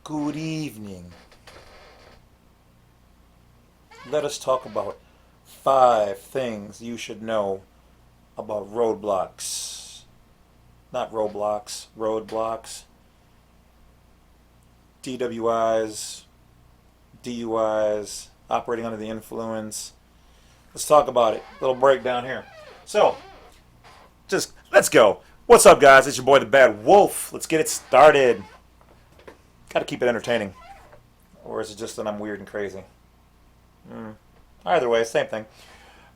Good evening. Let us talk about 5 things you should know about roadblocks. Not roadblocks, roadblocks. DWIs, DUIs, operating under the influence. Let's talk about it. Little breakdown here. So, just let's go. What's up, guys? It's your boy, the Badwolf. Let's get it started. Got to keep it entertaining. Or is it just that I'm weird and crazy? Either way, same thing.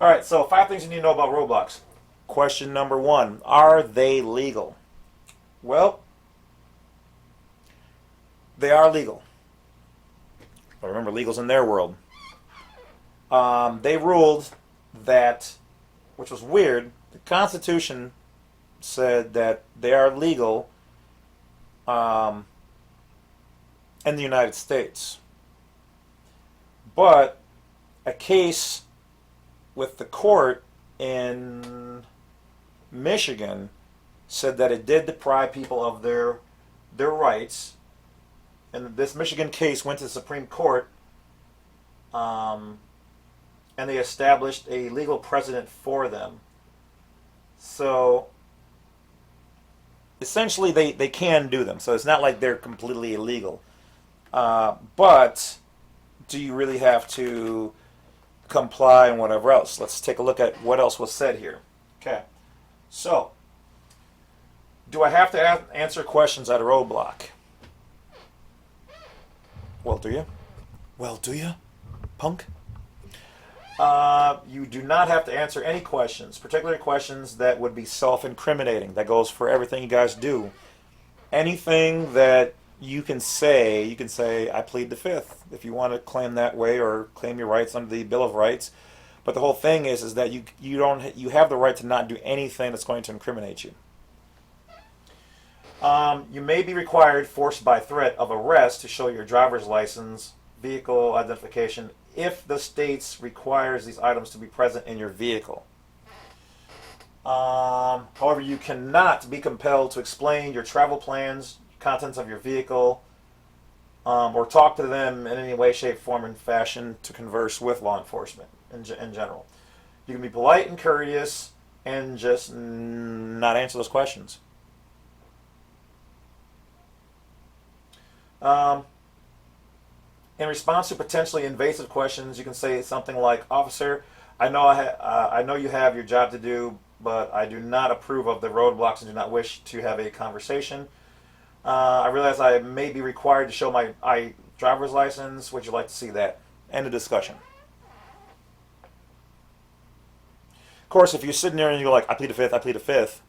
All right, so 5 things you need to know about roadblocks. Question number 1. Are they legal? Well, they are legal. But remember, legal's in their world. They ruled that, which was weird, the Constitution said that they are legal in the United States. But a case with the court in Michigan said that it did deprive people of their rights. And this Michigan case went to the Supreme Court, and they established a legal precedent for them. So essentially they can do them. So it's not like they're completely illegal. But do you really have to comply and whatever else? Let's take a look at what else was said here. Okay. So, do I have to answer questions at a roadblock? Well, do you? Well, do you, punk? You do not have to answer any questions, particularly questions that would be self-incriminating. That goes for everything you guys do. Anything that you can say, I plead the fifth, if you want to claim that way or claim your rights under the Bill of Rights. But the whole thing is that you have the right to not do anything that's going to incriminate you. You may be required, forced by threat of arrest, to show your driver's license, vehicle identification, if the state requires these items to be present in your vehicle. However, you cannot be compelled to explain your travel plans, contents of your vehicle, or talk to them in any way, shape, form, and fashion to converse with law enforcement in general. You can be polite and courteous and just not answer those questions. In response to potentially invasive questions, you can say something like, "Officer, I know you have your job to do, but I do not approve of the roadblocks and do not wish to have a conversation. I realize I may be required to show my driver's license. Would you like to see that?" End of discussion. Of course, if you're sitting there and you're like, "I plead the fifth, I plead the fifth,"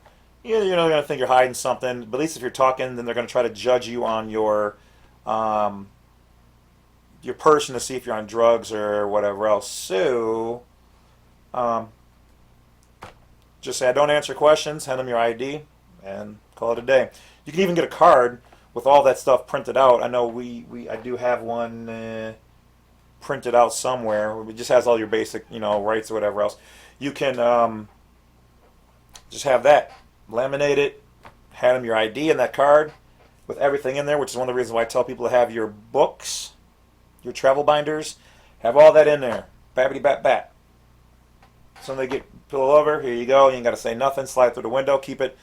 you're going to think you're hiding something. But at least if you're talking, then they're going to try to judge you on your person to see if you're on drugs or whatever else. So, just say, "I don't answer questions," hand them your ID, and call it a day. You can even get a card with all that stuff printed out. I know I do have one printed out somewhere. It just has all your basic, rights or whatever else. You can just have that, laminate it, hand them your ID and that card with everything in there, which is one of the reasons why I tell people to have your books, your travel binders, have all that in there. Babbity bat bat. So when they get pulled over, here you go. You ain't got to say nothing. Slide through the window. Keep it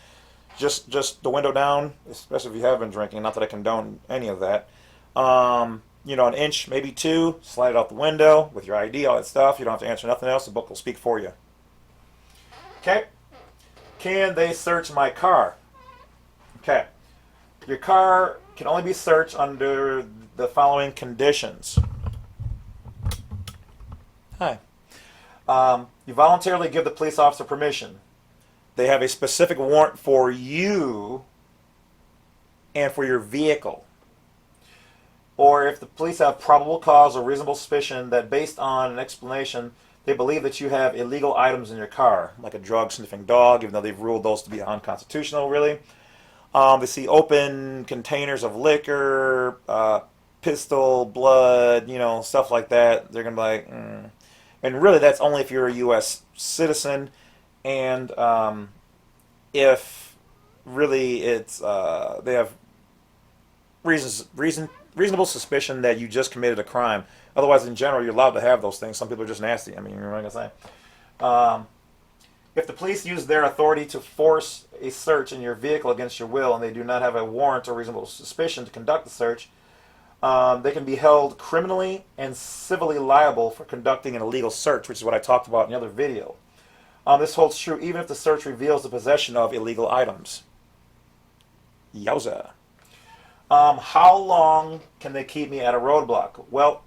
just the window down, especially if you have been drinking. Not that I condone any of that. An inch, maybe 2. Slide it out the window with your ID, all that stuff. You don't have to answer nothing else. The book will speak for you. Okay. Can they search my car? Okay. Your car can only be searched under the following conditions. Hi. You voluntarily give the police officer permission. They have a specific warrant for you and for your vehicle. Or if the police have probable cause or reasonable suspicion that based on an explanation, they believe that you have illegal items in your car, like a drug-sniffing dog, even though they've ruled those to be unconstitutional, really. They see open containers of liquor, pistol, blood, stuff like that. They're going to be like, And really, that's only if you're a U.S. citizen, and if really it's they have reason reasonable suspicion that you just committed a crime. Otherwise, in general, you're allowed to have those things. Some people are just nasty. I mean, you know what I'm going to say? If the police use their authority to force a search in your vehicle against your will and they do not have a warrant or reasonable suspicion to conduct the search, they can be held criminally and civilly liable for conducting an illegal search, which is what I talked about in the other video. This holds true even if the search reveals the possession of illegal items. Yowza. How long can they keep me at a roadblock? Well,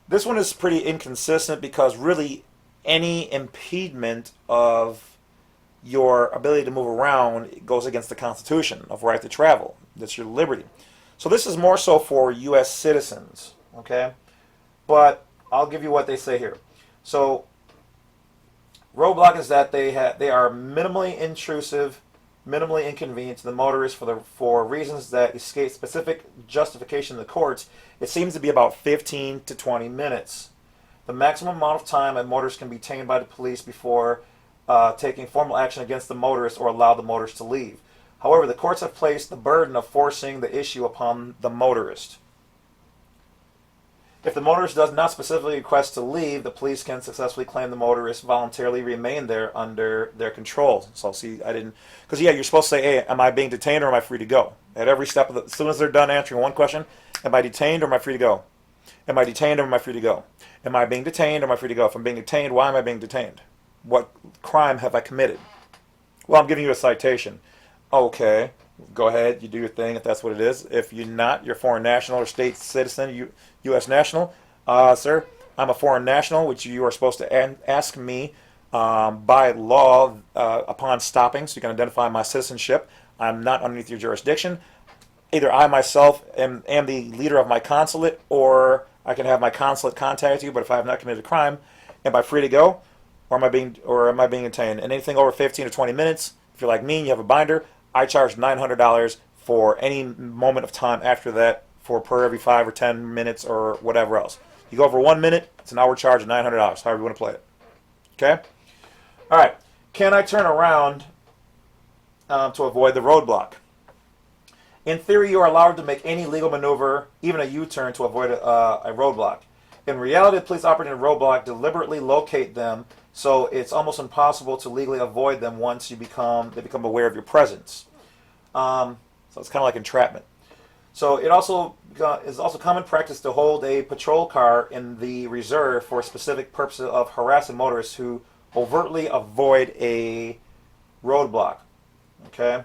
this one is pretty inconsistent because really any impediment of your ability to move around goes against the Constitution of right to travel. That's your liberty. So this is more so for U.S. citizens, okay? But I'll give you what they say here. So roadblock is that they are minimally intrusive, minimally inconvenient to the motorist for reasons that escape specific justification in the courts. It seems to be about 15 to 20 minutes. The maximum amount of time a motorist can be detained by the police before taking formal action against the motorist or allow the motorist to leave. However, the courts have placed the burden of forcing the issue upon the motorist. If the motorist does not specifically request to leave, the police can successfully claim the motorist voluntarily remain there under their control. So see, I didn't, because yeah, you're supposed to say, hey, am I being detained or am I free to go? At every step of the, as soon as they're done answering one question, am I detained or am I free to go? Am I detained or am I free to go? Am I being detained or am I free to go? If I'm being detained, why am I being detained? What crime have I committed? Well, I'm giving you a citation. Okay, go ahead, you do your thing if that's what it is. If you're not, you're a foreign national or state citizen, U.S. national. Sir, I'm a foreign national, which you are supposed to ask me by law upon stopping, so you can identify my citizenship. I'm not underneath your jurisdiction. Either I myself am the leader of my consulate, or I can have my consulate contact you, but if I have not committed a crime, am I free to go? Or am I being detained? And anything over 15 to 20 minutes, if you're like me and you have a binder, I charge $900 for any moment of time after that for per every 5 or 10 minutes or whatever else. You go over 1 minute, it's an hour charge of $900, however you want to play it. Okay? All right. Can I turn around to avoid the roadblock? In theory, you are allowed to make any legal maneuver, even a U-turn, to avoid a roadblock. In reality, the police operating a roadblock deliberately locate them, so it's almost impossible to legally avoid them once they become aware of your presence. So it's kind of like entrapment. So it also is also common practice to hold a patrol car in the reserve for a specific purpose of harassing motorists who overtly avoid a roadblock. Okay.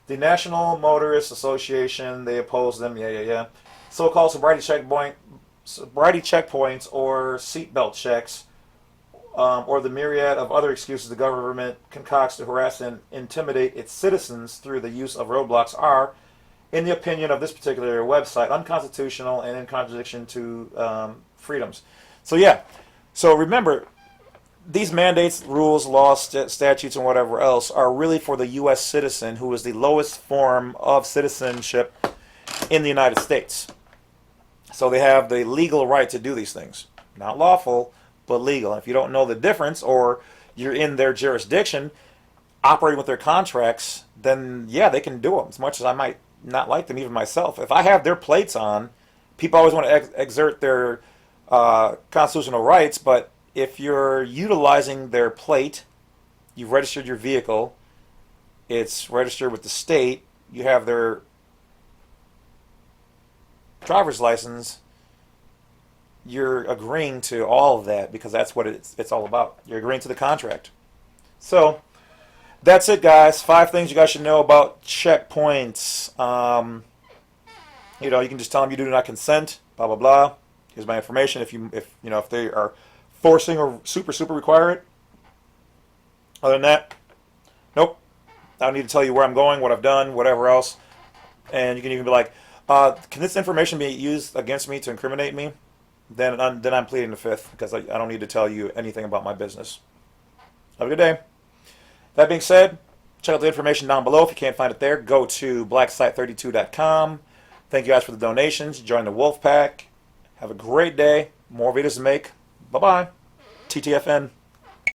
The National Motorist Association, they oppose them. Yeah. So-called sobriety checkpoints or seatbelt checks, or the myriad of other excuses the government concocts to harass and intimidate its citizens through the use of roadblocks are, in the opinion of this particular website, unconstitutional and in contradiction to freedoms. So yeah, so remember, these mandates, rules, laws, statutes, and whatever else are really for the U.S. citizen, who is the lowest form of citizenship in the United States. So they have the legal right to do these things. Not lawful, but legal. And if you don't know the difference, or you're in their jurisdiction, operating with their contracts, then yeah, they can do them, as much as I might not like them, even myself. If I have their plates on, people always want to exert their constitutional rights, but if you're utilizing their plate, you've registered your vehicle, it's registered with the state, you have their driver's license, you're agreeing to all of that because that's what it's all about. You're agreeing to the contract. So that's it, guys. 5 things you guys should know about checkpoints. You can just tell them you do not consent, blah blah blah. Here's my information. If they are forcing or super require it. Other than that, nope. I don't need to tell you where I'm going, what I've done, whatever else. And you can even be like, can this information be used against me to incriminate me? Then I'm pleading the fifth, because I don't need to tell you anything about my business. Have a good day. That being said, check out the information down below. If you can't find it there, go to blacksite32.com. Thank you guys for the donations. Join the Wolf Pack. Have a great day. More videos to make. Bye-bye. TTFN.